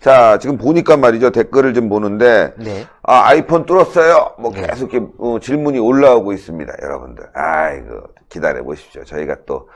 자, 지금 보니까 말이죠. 댓글을 좀 보는데, 네. 아, 아이폰 뚫었어요? 뭐 계속 이렇게 질문이 올라오고 있습니다. 여러분들. 아이고, 기다려 보십시오. 저희가 또,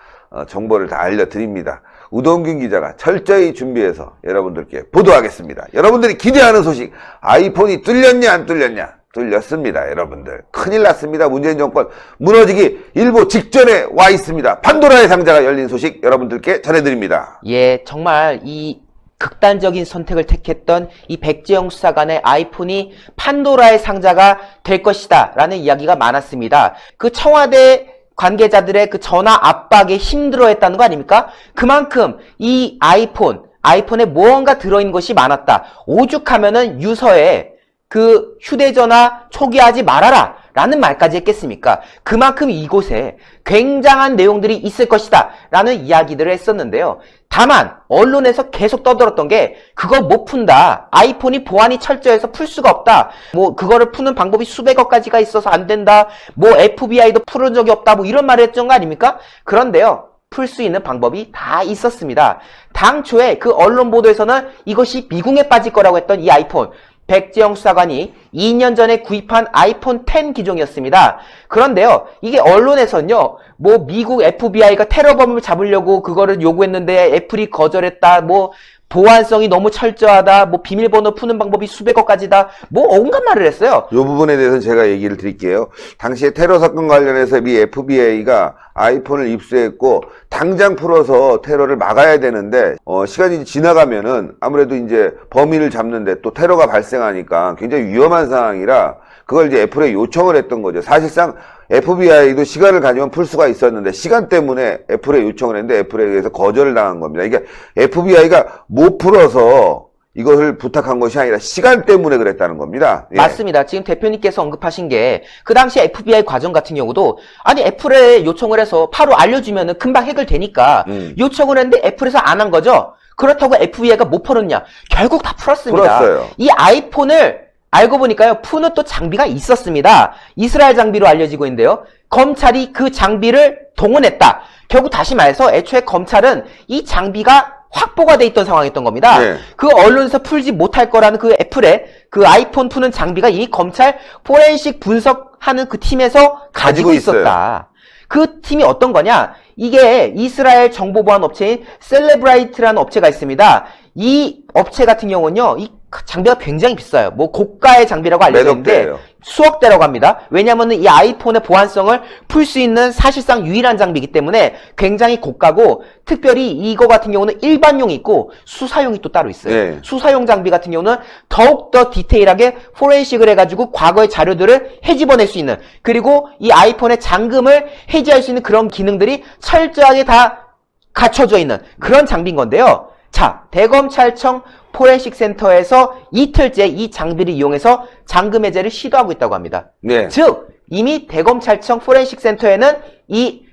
정보를 다 알려드립니다. 우동균 기자가 철저히 준비해서 여러분들께 보도하겠습니다. 여러분들이 기대하는 소식, 아이폰이 뚫렸냐, 안 뚫렸냐? 뚫렸습니다, 여러분들. 큰일 났습니다. 문재인 정권 무너지기 일보 직전에 와 있습니다. 판도라의 상자가 열린 소식 여러분들께 전해드립니다. 예, 정말 이 극단적인 선택을 택했던 이 백지영 수사관의 아이폰이 판도라의 상자가 될 것이다 라는 이야기가 많았습니다. 그 청와대 관계자들의 그 전화 압박에 힘들어했다는 거 아닙니까? 그만큼 이 아이폰에 무언가 들어있는 것이 많았다. 오죽하면은 유서에 그 휴대전화 초기화하지 말아라 라는 말까지 했겠습니까? 그만큼 이곳에 굉장한 내용들이 있을 것이다 라는 이야기들을 했었는데요. 다만 언론에서 계속 떠들었던 게 그거 못 푼다. 아이폰이 보안이 철저해서 풀 수가 없다. 뭐 그거를 푸는 방법이 수백억 가지가 있어서 안 된다. 뭐 FBI도 풀은 적이 없다. 뭐 이런 말을 했던 거 아닙니까? 그런데요. 풀 수 있는 방법이 다 있었습니다. 당초에 그 언론 보도에서는 이것이 미궁에 빠질 거라고 했던 이 아이폰. 백지영 수사관이 2년 전에 구입한 아이폰 X 기종이었습니다. 그런데요, 이게 언론에서는요, 뭐 미국 FBI가 테러범을 잡으려고 그거를 요구했는데 애플이 거절했다, 뭐 보안성이 너무 철저하다, 뭐 비밀번호 푸는 방법이 수백억 가지다, 뭐 온갖 말을 했어요. 이 부분에 대해서는 제가 얘기를 드릴게요. 당시에 테러 사건 관련해서 미 FBI가 아이폰을 입수했고 당장 풀어서 테러를 막아야 되는데 시간이 지나가면은 아무래도 이제 범인을 잡는데 또 테러가 발생하니까 굉장히 위험한 상황이라 그걸 이제 애플에 요청을 했던 거죠. 사실상 FBI도 시간을 가지면 풀 수가 있었는데 시간 때문에 애플에 요청을 했는데 애플에 의해서 거절을 당한 겁니다. 이게 FBI가 못 풀어서 이것을 부탁한 것이 아니라 시간 때문에 그랬다는 겁니다. 예. 맞습니다. 지금 대표님께서 언급하신 게 그 당시 FBI 과정 같은 경우도 아니 애플에 요청을 해서 바로 알려주면은 금방 해결되니까 요청을 했는데 애플에서 안 한 거죠. 그렇다고 FBI가 못 풀었냐? 결국 다 풀었습니다. 풀었어요. 이 아이폰을 알고 보니까요, 푸는 또 장비가 있었습니다. 이스라엘 장비로 알려지고 있는데요. 검찰이 그 장비를 동원했다. 결국 다시 말해서 애초에 검찰은 이 장비가 확보가 돼 있던 상황이었던 겁니다. 네. 그 언론에서 풀지 못할 거라는 그 애플의 그 아이폰 푸는 장비가 이미 검찰 포렌식 분석하는 그 팀에서 가지고 있었다. 그 팀이 어떤 거냐? 이게 이스라엘 정보보안 업체인 셀레브라이트라는 업체가 있습니다. 이 업체 같은 경우는요, 이 장비가 굉장히 비싸요. 뭐 고가의 장비라고 알려져 있는데 수억 대라고 합니다. 왜냐하면 이 아이폰의 보안성을 풀 수 있는 사실상 유일한 장비이기 때문에 굉장히 고가고, 특별히 이거 같은 경우는 일반용이 있고 수사용이 또 따로 있어요. 네. 수사용 장비 같은 경우는 더욱더 디테일하게 포렌식을 해가지고 과거의 자료들을 헤집어낼 수 있는, 그리고 이 아이폰의 잠금을 해제할 수 있는 그런 기능들이 철저하게 다 갖춰져 있는 그런 장비인 건데요. 자, 대검찰청 포렌식 센터에서 이틀째 이 장비를 이용해서 잠금 해제를 시도하고 있다고 합니다. 네. 즉, 이미 대검찰청 포렌식 센터에는 이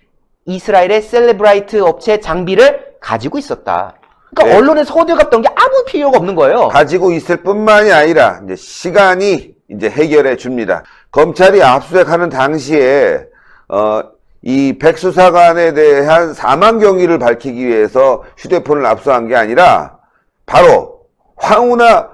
이스라엘의 셀레브라이트 업체 장비를 가지고 있었다. 그러니까 네. 언론에서 호들갑던 게 아무 필요가 없는 거예요. 가지고 있을 뿐만이 아니라 이제 시간이 이제 해결해 줍니다. 검찰이 압수수색하는 당시에 이 백 수사관에 대한 사망 경위를 밝히기 위해서 휴대폰을 압수한 게 아니라 바로 황운하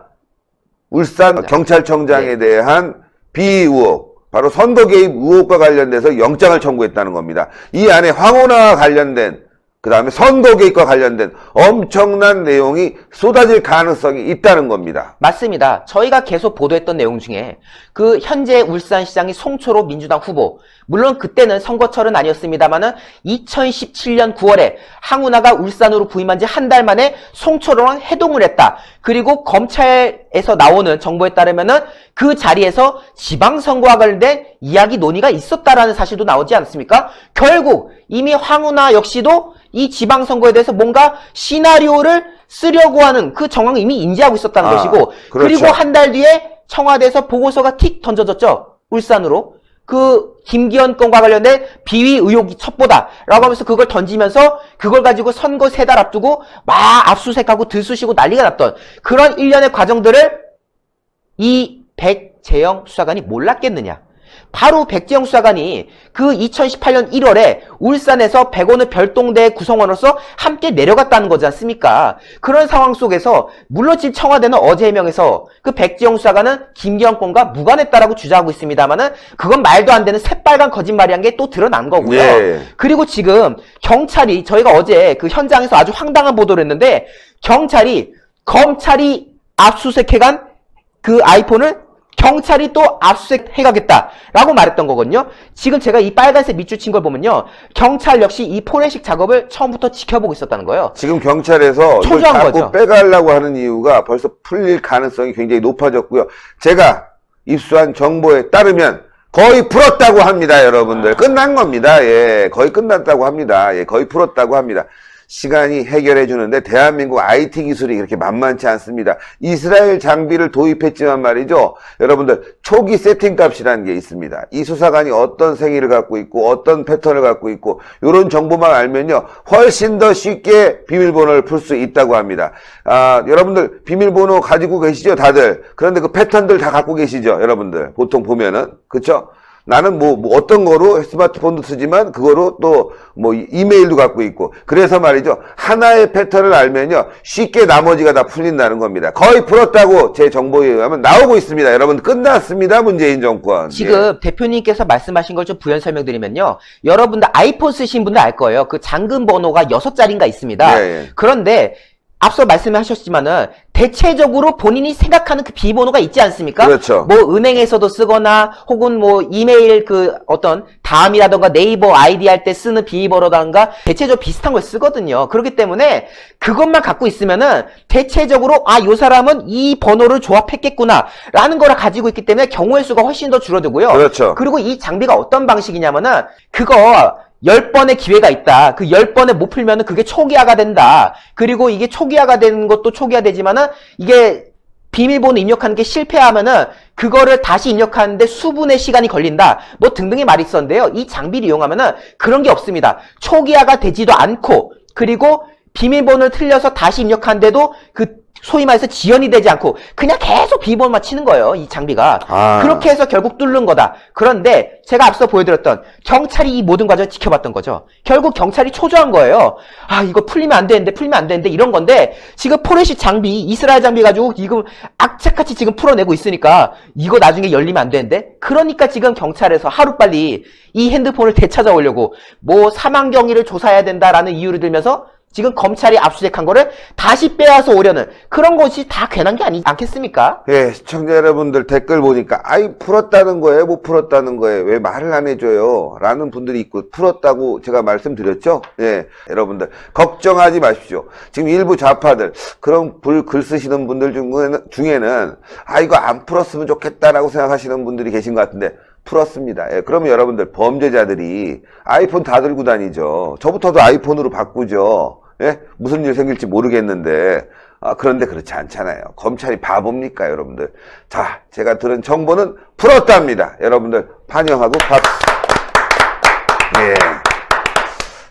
울산 경찰청장에 대한 비위 의혹, 바로 선거 개입 의혹과 관련돼서 영장을 청구했다는 겁니다. 이 안에 황운하와 관련된, 그 다음에 선거 개입과 관련된 엄청난 내용이 쏟아질 가능성이 있다는 겁니다. 맞습니다. 저희가 계속 보도했던 내용 중에 그 현재 울산시장이 송초로 민주당 후보, 물론 그때는 선거철은 아니었습니다만은 2017년 9월에 황운하가 울산으로 부임한 지 한 달 만에 송초로랑 해동을 했다. 그리고 검찰에서 나오는 정보에 따르면은 그 자리에서 지방선거와 관련된 이야기 논의가 있었다라는 사실도 나오지 않습니까? 결국 이미 황운하 역시도 이 지방선거에 대해서 뭔가 시나리오를 쓰려고 하는 그 정황을 이미 인지하고 있었다는 것이고, 그렇죠. 그리고 한 달 뒤에 청와대에서 보고서가 틱 던져졌죠. 울산으로. 그 김기현 건과 관련된 비위 의혹이 첩보다라고 하면서 그걸 던지면서 그걸 가지고 선거 3달 앞두고 막 압수수색하고 들쑤시고 난리가 났던 그런 일련의 과정들을 이 백재영 수사관이 몰랐겠느냐. 바로 백지영 수사관이 그 2018년 1월에 울산에서 백원의 별동대 구성원으로서 함께 내려갔다는 거지 않습니까? 그런 상황 속에서 물론 지금 청와대는 어제 해명에서 그 백지영 수사관은 김경권과 무관했다라고 주장하고 있습니다만은 그건 말도 안 되는 새빨간 거짓말이란 게 또 드러난 거고요. 예. 그리고 지금 경찰이 저희가 어제 그 현장에서 아주 황당한 보도를 했는데 검찰이 압수수색해간 그 아이폰을 경찰이 또 압수수색해가겠다라고 말했던 거거든요. 지금 제가 이 빨간색 밑줄 친 걸 보면요. 경찰 역시 이 포렌식 작업을 처음부터 지켜보고 있었다는 거예요. 지금 경찰에서 이걸 초조한 자꾸 거죠. 빼가려고 하는 이유가 벌써 풀릴 가능성이 굉장히 높아졌고요. 제가 입수한 정보에 따르면 거의 풀었다고 합니다, 여러분들. 끝난 겁니다. 예, 거의 끝났다고 합니다. 예, 거의 풀었다고 합니다. 시간이 해결해 주는데 대한민국 IT 기술이 그렇게 만만치 않습니다. 이스라엘 장비를 도입했지만 말이죠. 여러분들 초기 세팅 값이라는 게 있습니다. 이 수사관이 어떤 생일을 갖고 있고 어떤 패턴을 갖고 있고 이런 정보만 알면요. 훨씬 더 쉽게 비밀번호를 풀 수 있다고 합니다. 여러분들 비밀번호 가지고 계시죠, 다들. 그런데 그 패턴들 다 갖고 계시죠, 여러분들. 보통 보면은. 그쵸? 나는 뭐 어떤 거로 스마트폰도 쓰지만 그거로 또 뭐 이메일도 갖고 있고 그래서 말이죠. 하나의 패턴을 알면요. 쉽게 나머지가 다 풀린다는 겁니다. 거의 풀었다고 제 정보에 의하면 나오고 있습니다. 여러분 끝났습니다. 문재인 정권. 지금 대표님께서 말씀하신 걸 좀 부연 설명드리면요. 여러분들 아이폰 쓰신 분들 알 거예요. 그 잠금 번호가 6자리인가 있습니다. 예. 그런데 앞서 말씀하셨지만은 대체적으로 본인이 생각하는 그 비번호가 있지 않습니까? 그렇죠. 뭐 은행에서도 쓰거나 혹은 뭐 이메일 그 어떤 다음이라던가 네이버 아이디 할 때 쓰는 비밀번호라던가 대체적으로 비슷한 걸 쓰거든요. 그렇기 때문에 그것만 갖고 있으면은 대체적으로 요 사람은 이 번호를 조합했겠구나 라는 거를 가지고 있기 때문에 경우의 수가 훨씬 더 줄어들고요. 그렇죠. 그리고 이 장비가 어떤 방식이냐면은 그거 10번의 기회가 있다. 그 10번에 못 풀면은 그게 초기화가 된다. 그리고 이게 초기화가 되는 것도 초기화되지만은 이게 비밀번호 입력하는 게 실패하면은 그거를 다시 입력하는데 수분의 시간이 걸린다. 뭐 등등의 말이 있었는데요. 이 장비를 이용하면은 그런 게 없습니다. 초기화가 되지도 않고 그리고 비밀번호를 틀려서 다시 입력하는데도 그 소위 말해서 지연이 되지 않고 그냥 계속 비밀번호만 치는 거예요. 이 장비가. 그렇게 해서 결국 뚫는 거다. 그런데 제가 앞서 보여드렸던 경찰이 이 모든 과정을 지켜봤던 거죠. 결국 경찰이 초조한 거예요. 이거 풀리면 안 되는데 이런 건데 지금 포렌식 장비, 이스라엘 장비 가지고 지금 악착같이 지금 풀어내고 있으니까 이거 나중에 열리면 안 되는데 그러니까 지금 경찰에서 하루빨리 이 핸드폰을 되찾아오려고 뭐 사망 경위를 조사해야 된다라는 이유를 들면서 지금 검찰이 압수수색한 거를 다시 빼앗아 오려는 그런 것이 다 괜한 게 아니지 않겠습니까? 예, 시청자 여러분들 댓글 보니까 풀었다는 거예요? 못 풀었다는 거예요? 왜 말을 안 해줘요? 라는 분들이 있고 풀었다고 제가 말씀드렸죠? 예, 여러분들 걱정하지 마십시오. 지금 일부 좌파들 그런 글 쓰시는 분들 중에는 이거 안 풀었으면 좋겠다라고 생각하시는 분들이 계신 것 같은데 풀었습니다. 예, 그러면 여러분들 범죄자들이 아이폰 다 들고 다니죠. 저부터도 아이폰으로 바꾸죠. 예? 무슨 일 생길지 모르겠는데 그런데 그렇지 않잖아요. 검찰이 바보입니까, 여러분들? 자, 제가 들은 정보는 풀었답니다. 여러분들 환영하고 박수. 예.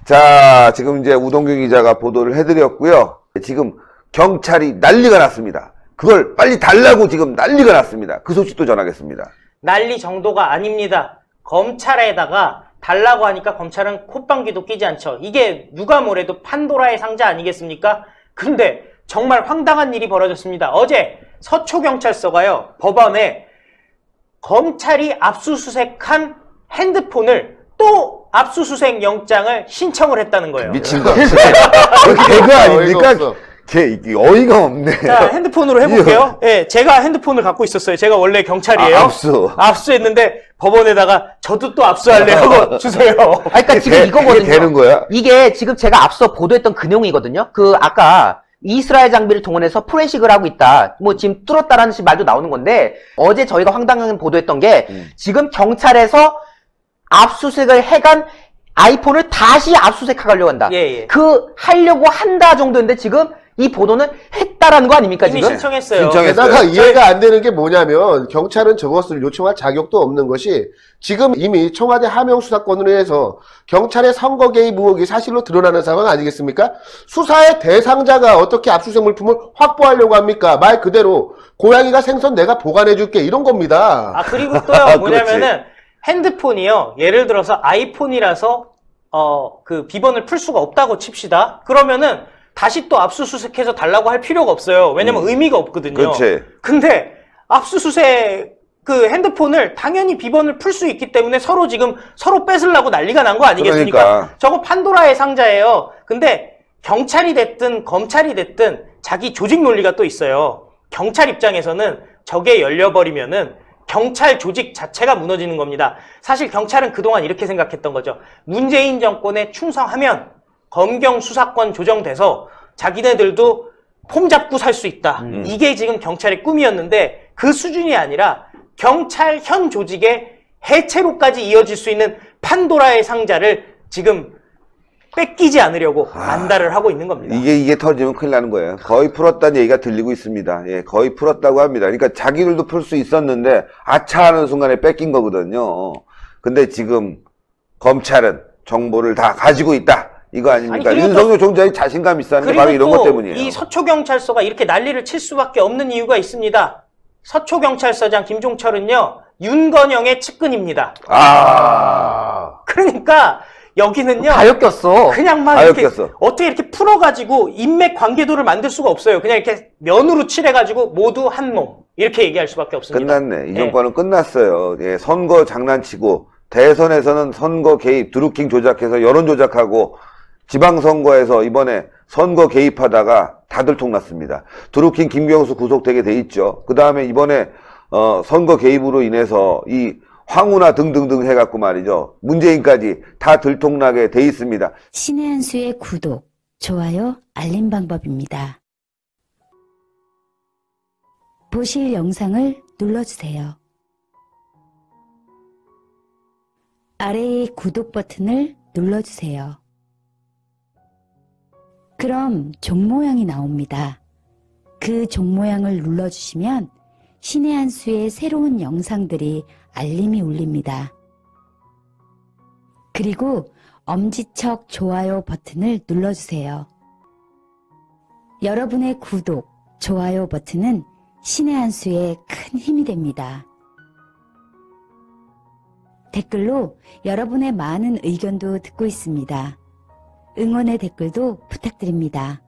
자, 지금 이제 우동규 기자가 보도를 해드렸고요. 지금 경찰이 난리가 났습니다. 그걸 빨리 달라고 지금 난리가 났습니다. 그 소식도 전하겠습니다. 난리 정도가 아닙니다. 검찰에다가 달라고 하니까 검찰은 콧방귀도 끼지 않죠. 이게 누가 뭐래도 판도라의 상자 아니겠습니까? 근데 정말 황당한 일이 벌어졌습니다. 어제 서초경찰서가요, 법원에 검찰이 압수수색한 핸드폰을 또 압수수색 영장을 신청을 했다는 거예요. 미친 거. 개그 아닙니까? 어이가 없네. 자, 핸드폰으로 해볼게요. 예, 제가 핸드폰을 갖고 있었어요. 제가 원래 경찰이에요. 압수했는데 법원에다가 저도 또 압수할래 하고 주세요. 그러니까 지금 이거거든요. 이게 되는 거야? 이게 지금 제가 앞서 보도했던 그 내용이거든요. 아까 이스라엘 장비를 동원해서 포렌식을 하고 있다. 뭐 지금 뚫었다라는 말도 나오는 건데 어제 저희가 황당한 보도했던 게 지금 경찰에서 압수수색을 해간 아이폰을 다시 압수수색하려고 한다. 예. 하려고 한다 정도인데 지금 이 보도는 했다라는 거 아닙니까, 이미 지금? 신청했어요. 게다가 이해가 안 되는 게 뭐냐면 경찰은 저것을 요청할 자격도 없는 것이 지금 이미 청와대 하명 수사권으로 해서 경찰의 선거 개입 의혹이 사실로 드러나는 상황 아니겠습니까? 수사의 대상자가 어떻게 압수수색 물품을 확보하려고 합니까? 말 그대로 고양이가 생선 내가 보관해줄게 이런 겁니다. 그리고 또요 뭐냐면은 핸드폰이요. 예를 들어서 아이폰이라서 그 비번을 풀 수가 없다고 칩시다. 그러면은 다시 또 압수수색해서 달라고 할 필요가 없어요. 왜냐면 의미가 없거든요. 그렇지. 근데 압수수색 그 핸드폰을 당연히 비번을 풀 수 있기 때문에 서로 지금 서로 뺏으려고 난리가 난 거 아니겠습니까? 그러니까. 저거 판도라의 상자예요. 근데 경찰이 됐든 검찰이 됐든 자기 조직 논리가 또 있어요. 경찰 입장에서는 저게 열려버리면은 경찰 조직 자체가 무너지는 겁니다. 사실 경찰은 그동안 이렇게 생각했던 거죠. 문재인 정권에 충성하면 검경 수사권 조정돼서 자기네들도 폼 잡고 살 수 있다. 이게 지금 경찰의 꿈이었는데 그 수준이 아니라 경찰 현 조직의 해체로까지 이어질 수 있는 판도라의 상자를 지금 뺏기지 않으려고 안달을 하고 있는 겁니다. 이게 터지면 큰일 나는 거예요. 거의 풀었다는 얘기가 들리고 있습니다. 예, 거의 풀었다고 합니다. 그러니까 자기들도 풀 수 있었는데 아차 하는 순간에 뺏긴 거거든요. 근데 지금 검찰은 정보를 다 가지고 있다. 이거 아닙니까? 아니, 윤석열 총장이 자신감 있었는데 바로 이런 것 때문이에요. 이 서초경찰서가 이렇게 난리를 칠 수밖에 없는 이유가 있습니다. 서초경찰서장 김종철은요, 윤건영의 측근입니다. 그러니까 여기는요, 다 엮였어. 그냥 막 다 이렇게 엮였어. 어떻게 이렇게 풀어가지고 인맥 관계도를 만들 수가 없어요. 그냥 이렇게 면으로 칠해가지고 모두 한 몸 이렇게 얘기할 수밖에 없습니다. 끝났네. 이 정권은 끝났어요. 예, 선거 장난치고 대선에서는 선거 개입, 드루킹 조작해서 여론 조작하고 지방선거에서 이번에 선거 개입하다가 다들 통났습니다. 드루킹 김경수 구속되게 돼 있죠. 그 다음에 이번에 선거 개입으로 인해서 이 황우나 등등등 해갖고 말이죠. 문재인까지 다 들통나게 돼 있습니다. 신의 한 수의 구독, 좋아요, 알림 방법입니다. 보실 영상을 눌러주세요. 아래의 구독 버튼을 눌러주세요. 그럼 종 모양이 나옵니다. 그 종 모양을 눌러주시면 신의 한 수의 새로운 영상들이 알림이 울립니다. 그리고 엄지척 좋아요 버튼을 눌러주세요. 여러분의 구독, 좋아요 버튼은 신의 한 수의 큰 힘이 됩니다. 댓글로 여러분의 많은 의견도 듣고 있습니다. 응원의 댓글도 부탁드립니다.